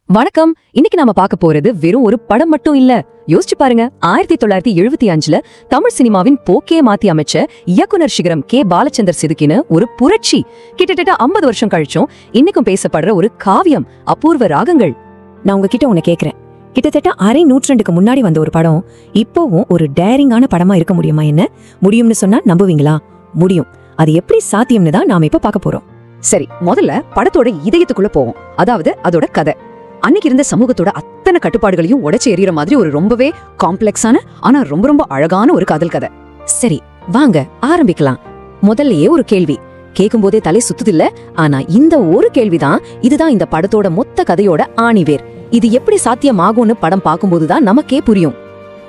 வணக்கம். இன்னைக்கு நாம பார்க்க போறது வெறும் ஒரு படம் மட்டும் இல்ல. யோசிச்சு பாருங்க, 1975ல தமிழ் சினிமாவின் போக்கே மாத்தி அமைச்ச இயக்குனர் சிகரம் கே. பாலச்சந்தர் செதுக்கின ஒரு புரட்சி. கிட்டத்தட்ட 50 வருஷம் கழிச்சும் இன்னைக்கும் பேசப்படுற ஒரு காவியம், அபூர்வ ராகங்கள். நான் உங்ககிட்ட உன்னை கேக்குறேன், கிட்டத்தட்ட அரை நூற்றாண்டுக்கு முன்னாடி வந்த ஒரு படம் இப்போவும் ஒரு டேரிங்கான படமா இருக்க முடியுமா? என்ன முடியும்னு சொன்னா நம்புவீங்களா? முடியும். அது எப்படி சாத்தியம்னு தான் நாம இப்ப பார்க்க போறோம். சரி, முதல்ல படத்தோட இதயத்துக்குள்ள போவோம். அதாவது அதோட கதை. அன்னைக்கு இருந்த சமூகத்தோட அத்தனை கட்டுப்பாடுகளையும் உடைச்சு எறிகிற மாதிரி ஒரு ரொம்பவே காம்ப்ளெக்ஸான ஆனா ரொம்ப ரொம்ப அழகான ஒரு காதல் கதை. சரி, வாங்க ஆரம்பிக்கலாம். முதல்லயே ஒரு கேள்வி கேட்கும் போதே தலை சுத்துதில்ல. ஆனா இந்த ஒரு கேள்விதான், இதுதான் இந்த படத்தோட மொத்த கதையோட ஆணிவேர். இது எப்படி சாத்தியமாகும்னு படம் பார்க்கும்போதுதான் நமக்கே புரியும்.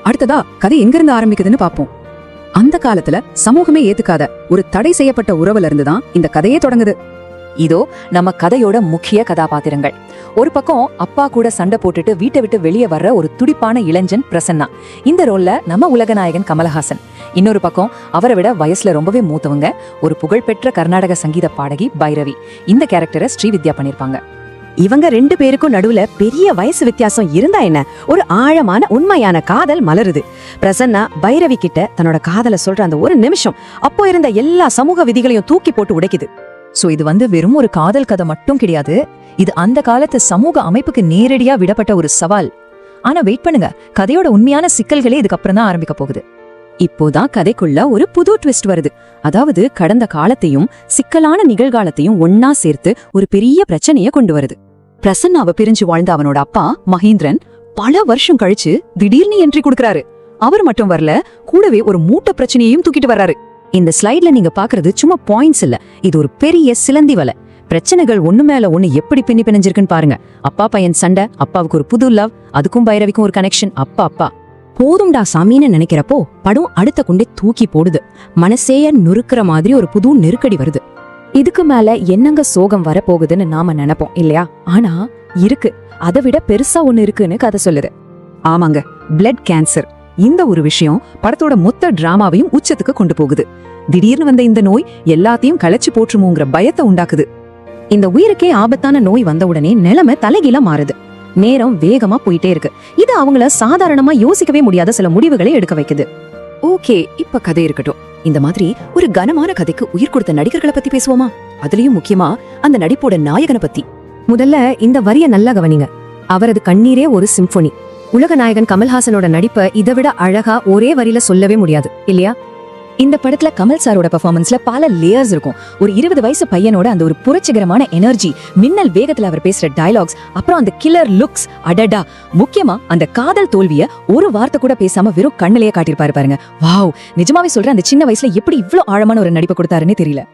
அடுத்ததா கதை எங்கிருந்து ஆரம்பிக்குதுன்னு பாப்போம். அந்த காலத்துல சமூகமே ஏத்துக்காத ஒரு தடை செய்யப்பட்ட உறவுல இருந்துதான் இந்த கதையே தொடங்குது. இதோ நம்ம கதையோட முக்கிய கதாபாத்திரங்கள். ஒரு பக்கம் அப்பா கூட சண்டை போட்டுட்டு வீட்டை விட்டு வெளியே வர்ற ஒரு துடிப்பான இளைஞன் பிரசன்னா. இந்த ரோல்ல நம்ம உலகநாயகன் கமலஹாசன். இன்னொரு பக்கம் அவரை விட வயசுல ரொம்பவே மூத்தவங்க, ஒரு புகழ்பெற்ற கர்நாடக சங்கீத பாடகி பைரவி. இந்த கேரக்டரை ஸ்ரீவித்யா பண்ணிருப்பாங்க. இவங்க 2 பேருக்கும் நடுவுல பெரிய வயசு வித்தியாசம் இருந்தா என்ன, ஒரு ஆழமான உண்மையான காதல் மலருது. பிரசன்னா பைரவி கிட்ட தன்னோட காதலை சொல்ற அந்த ஒரு நிமிஷம் அப்போ இருந்த எல்லா சமூக விதிகளையும் தூக்கி போட்டு உடைக்குது. சோ இது வெறும் ஒரு காதல் கதை மட்டும் கிடையாது. இது அந்த காலத்து சமூக அமைப்புக்கு நேரடியா விடப்பட்ட ஒரு சவால். ஆனா வெயிட் பண்ணுங்க, கதையோட உண்மையான சிக்கல்களே இதுக்கப்புறம் தான் ஆரம்பிக்க போகுது. இப்போதான் கதைக்குள்ள ஒரு புது ட்விஸ்ட் வருது. அதாவது கடந்த காலத்தையும் சிக்கலான நிகழ்காலத்தையும் ஒன்னா சேர்த்து ஒரு பெரிய பிரச்சனைய கொண்டு வருது. பிரசன்னாவை பிரிஞ்சு வாழ்ந்த அவனோட அப்பா மகேந்திரன் பல வருஷம் கழிச்சு திடீர்னு என்ட்ரி கொடுக்கறாரு. அவர் மட்டும் வரல, கூடவே ஒரு மூட்டை பிரச்சனையையும் தூக்கிட்டு வர்றாரு. இந்த ஸ்லைட்ல நீங்க பாக்குறது சும்மா பாயிண்ட்ஸ் இல்ல, இது ஒரு பெரிய சிலந்தி வலை. பிரச்சனைகள் ஒண்ணு மேல ஒண்ணு எப்படி பின்னி பிணைஞ்சிருக்குன்னு பாருங்க. அப்பா பையன் சண்டை, அப்பாவுக்கு ஒரு புது லவ், அதுக்கும் பைரவிக்கும் ஒரு கனெக்ஷன். அப்பா போதும்டா சாமின்னு நினைக்கிறப்போ படம் அடுத்த கொண்டே தூக்கி போடுது. மனசேய நுறுக்கிற மாதிரி ஒரு புது நெருக்கடி வருது. இதுக்கு மேல என்னங்க சோகம் வரப்போகுதுன்னு நாம நினைப்போம் இல்லையா? ஆனா இருக்கு, அதை விட பெருசா ஒண்ணு இருக்குன்னு கதை சொல்லுது. ஆமாங்க, பிளட் கேன்சர். இந்த ஒரு விஷயம் படத்தோட மொத்த டிராமாவையும் உச்சத்துக்கு கொண்டு போகுது. திடீர்னு வந்த இந்த நோய் எல்லாத்தையும் களைச்சு போற்றுமோங்கிற பயத்தை உண்டாக்குது. இந்த உயிருக்கே ஆபத்தான நோய் வந்த உடனே நிலைமை தலைகீழ மாறுது. நேரம் வேகமா போயிட்டே இருக்கு. இது அவங்கள சாதாரணமா யோசிக்கவே முடியாத சில முடிவுகளை எடுக்க வைக்குது. ஓகே, இப்ப கதை இருக்கட்டும். இந்த மாதிரி ஒரு கனமான கதைக்கு உயிர் கொடுத்த நடிகர்களை பத்தி பேசுவோமா? அதுலயும் முக்கியமா அந்த நடிப்போட நாயகனை பத்தி. முதல்ல இந்த வரிய நல்லா கவனிங்க. அவரது கண்ணீரே ஒரு சிம்பொனி. உலகநாயகன் கமல்ஹாசனோட நடிப்பை இதை விட அழகா ஒரே வரியில சொல்லவே முடியாது இல்லையா? இந்த படத்துல கமல் சாரோட பெர்ஃபார்மன்ஸ்ல பல லேயர்ஸ் இருக்கும். ஒரு 20 வயசு பையனோட அந்த ஒரு புரட்சிகரமான எனர்ஜி, மின்னல் வேகத்துல அவர் பேசுற டயலாக்ஸ், அப்புறம் அந்த கில்லர் லுக்ஸ், அடடா. முக்கியமா அந்த காதல் தோல்விய ஒரு வார்த்தை கூட பேசாம வெறும் கண்ணிலேயே காட்டியிருப்பாரு பாருங்க. வாவ், நிஜமாவே சொல்ற, அந்த சின்ன வயசுல எப்படி இவ்வளவு ஆழமான ஒரு நடிப்பை கொடுத்தாருன்னே தெரியல.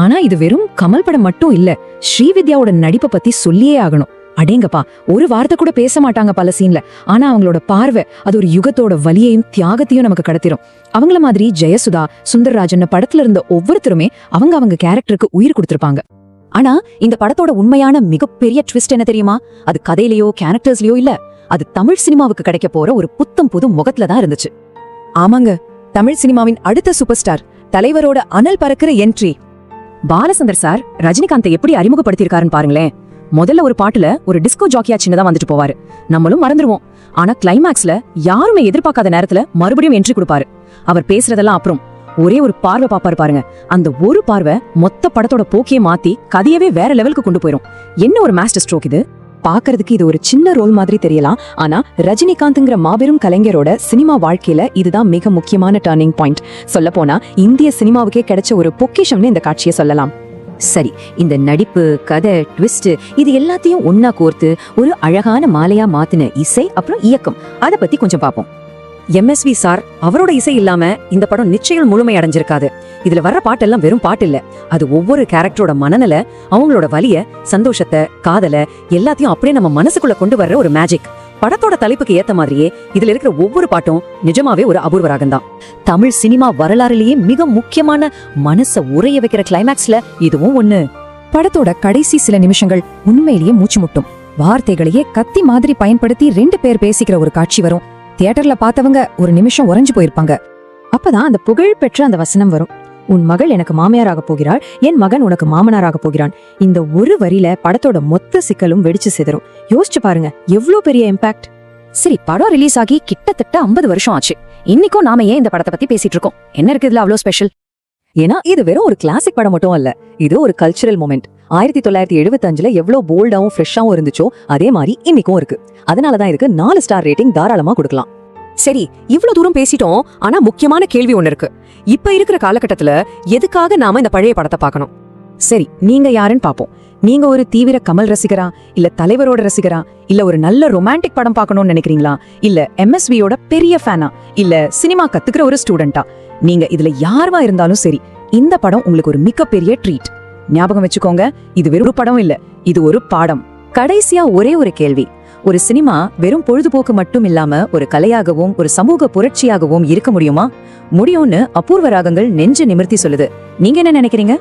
ஆனா இது வெறும் கமல் படம் மட்டும் இல்ல, ஸ்ரீவித்யாவோட நடிப்பை பத்தி சொல்லியே ஆகணும். அடேங்கப்பா, ஒரு வார்த்தை கூட பேச மாட்டாங்க பல சீன்ல. ஆனா அவங்களோட பார்வை அது ஒரு யுகத்தோட வலியையும் தியாகத்தையும் நமக்கு கடத்திரும். அவங்கள மாதிரி ஜெயசுதா, சுந்தர்ராஜன் படத்துல இருந்த ஒவ்வொருத்தருமே அவங்க கேரக்டருக்கு உயிர் கொடுத்திருப்பாங்க. ஆனா இந்த படத்தோட உண்மையான மிகப்பெரிய ட்விஸ்ட் என்ன தெரியுமா? அது கதையிலயோ கேரக்டர்ஸ்லயோ இல்ல, அது தமிழ் சினிமாவுக்கு கிடைக்க போற ஒரு புத்தம் புது முகத்துல தான் இருந்துச்சு. ஆமாங்க, தமிழ் சினிமாவின் அடுத்த சூப்பர் ஸ்டார், தலைவரோட அனல் பறக்கிற என்ட்ரி. பாலச்சந்தர் சார் ரஜினிகாந்தை எப்படி அறிமுகப்படுத்தியிருக்காருன்னு பாருங்களேன். முதல்ல ஒரு பாட்டுல ஒரு டிஸ்கோ ஜாக்கியா சின்னதா வந்துட்டு போவாரு, நம்மளும் மறந்துடுவோம். ஆனா கிளைமேக்ஸ்ல யாருமே எதிர்பார்க்காத நேரத்துல மறுபடியும் என்ட்ரி கொடுப்பாரு. அவர் பேசுறதெல்லாம் அப்புறம் ஒரே ஒரு பார்வை பாப்பாரு பாருங்க. அந்த ஒரு பார்வை மொத்த படத்தோட போக்கியை மாத்தி கதையவே வேற லெவலுக்கு கொண்டு போயிரும். என்ன ஒரு மாஸ்டர் ஸ்ட்ரோக் இது! பாக்குறதுக்கு இது ஒரு சின்ன ரோல் மாதிரி தெரியலாம், ஆனா ரஜினிகாந்த்ங்கிற மாபெரும் கலைஞரோட சினிமா வாழ்க்கையில இதுதான் மிக முக்கியமான டர்னிங் பாயிண்ட். சொல்ல போனா இந்திய சினிமாவுக்கே கிடைச்ச ஒரு பொக்கிஷம்னு இந்த காட்சியை சொல்லலாம். சரி, இந்த நடிப்பு, கதை, ட்விஸ்ட், இது எல்லாத்தையும் ஒன்னா கோர்த்து ஒரு அழகான மாலையா மாத்தின இசை அப்புறம் இயக்கம், அதை பத்தி கொஞ்சம் பாப்போம். MSV சார் அவரோட இசை இல்லாம இந்த படம் நிச்சயம் முழுமை அடைஞ்சிருக்காது. இதுல வர்ற பாட்டெல்லாம் வெறும் பாட்டு இல்ல, அது ஒவ்வொரு கேரக்டரோட மனநல, அவங்களோட வலிய, சந்தோஷத்தை, காதல எல்லாத்தையும் அப்படியே நம்ம மனசுக்குள்ள கொண்டு வர்ற ஒரு மேஜிக். படத்தோட தலைப்புக்கு ஏத்த மாதிரியே இதுல இருக்கிற ஒவ்வொரு பாட்டும் நிஜமாவே ஒரு அபூர்வ ராகம்தான். தமிழ் சினிமா வரலாறுலயே மிக முக்கியமான மனச உறைய வைக்கிற கிளைமேக்ஸ்ல இதுவும் ஒண்ணு. படத்தோட கடைசி சில நிமிஷங்கள் உண்மையிலேயே மூச்சு முட்டும். வார்த்தைகளையே கத்தி மாதிரி பயன்படுத்தி 2 பேர் பேசிக்கிற ஒரு காட்சி வரும். தியேட்டர்ல பார்த்தவங்க ஒரு நிமிஷம் உறைஞ்சு போயிருப்பாங்க. அப்பதான் அந்த புகழ் பெற்ற அந்த வசனம் வரும், உன் மகள் எனக்கு மாமியாராக போகிறாள், என் மகன் உனக்கு மாமனாராக போகிறான். இந்த ஒரு வரியில படத்தோட மொத்த சிக்கலும் வெடிச்சு சிதறும். யோசிச்சு பாருங்க, எவ்வளவு பெரிய இம்பாக்ட். சரி, படம் ரிலீஸ் ஆகி கிட்டத்தட்ட 50 வருஷம் ஆச்சு. இன்னைக்கும் நாம ஏன் இந்த படத்தை பத்தி பேசிட்டு இருக்கோம்? என்ன இருக்கு இதுல அவ்வளவு ஸ்பெஷல்? ஏன்னா இது வெறும் ஒரு கிளாசிக் படம் மட்டும் அல்ல, இது ஒரு கல்ச்சரல் மொமெண்ட். 1975ல எவ்வளவு போல்டாவும் ஃப்ரெஷ்ஷாவும் இருந்துச்சோ அதே மாதிரி இன்னைக்கும் இருக்கு. அதனாலதான் இதுக்கு 4 ஸ்டார் ரேட்டிங் தாராளமா கொடுக்கலாம். சரி, இவ்ளோ தூரம் பேசிட்டோம். ஆனா முக்கியமான கேள்வி ஒண்ணு இருக்கு. இப்ப இருக்கிற காலகட்டத்துல எதுக்காக நாம இந்த பழைய படத்தை பார்க்கணும்? சரி, நீங்க யாருன்னு பாப்போம். நீங்க ஒரு தீவிர கமல் ரசிகரா, இல்ல தலைவரோட ரசிகரா, இல்ல ஒரு நல்ல ரொமான்டிக் படம் பார்க்கணும்னு நினைக்கிறீங்களா, இல்ல MSVயோட பெரிய ஃபேனா, இல்ல சினிமா கத்துக்கிற ஒரு ஸ்டூடெண்டா? நீங்க இதுல யாரா இருந்தாலும் சரி, இந்த படம் உங்களுக்கு ஒரு மிகப்பெரிய ட்ரீட். ஞாபகம் வச்சுக்கோங்க, இது வெறும் ஒரு படம் இல்ல, இது ஒரு பாடம். கடைசியா ஒரே ஒரு கேள்வி. ஒரு சினிமா வெறும் பொழுதுபோக்கு மட்டும் இல்லாம ஒரு கலையாகவும் ஒரு சமூக புரட்சியாகவும் இருக்க முடியுமா? முடியும்னு அபூர்வ ராகங்கள் நெஞ்சு நிமிர்த்தி சொல்லுது. நீங்க என்ன நினைக்கிறீங்க?